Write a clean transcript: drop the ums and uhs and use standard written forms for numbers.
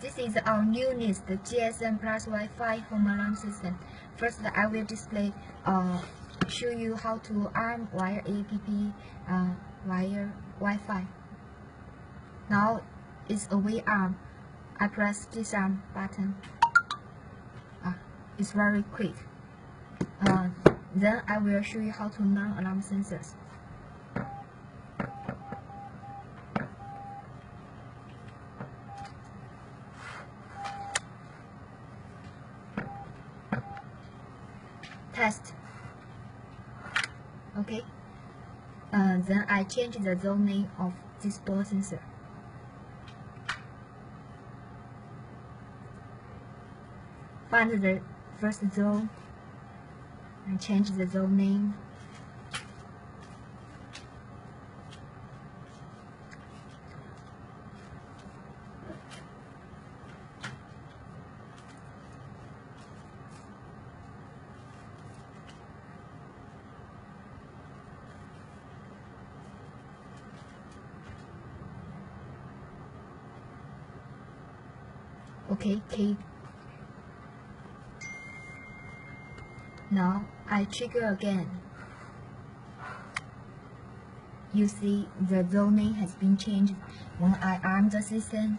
This is our newest GSM plus Wi-Fi home alarm system. First, I will display, show you how to arm wire app, wire Wi-Fi. Now it's a way arm. I press this arm button. It's very quick. Then I will show you how to mount alarm sensors. Test. Okay. Then I change the zone name of this door sensor. Find the first zone and change the zone name. Okay, key. Now I trigger again. You see the zoning has been changed when I arm the system.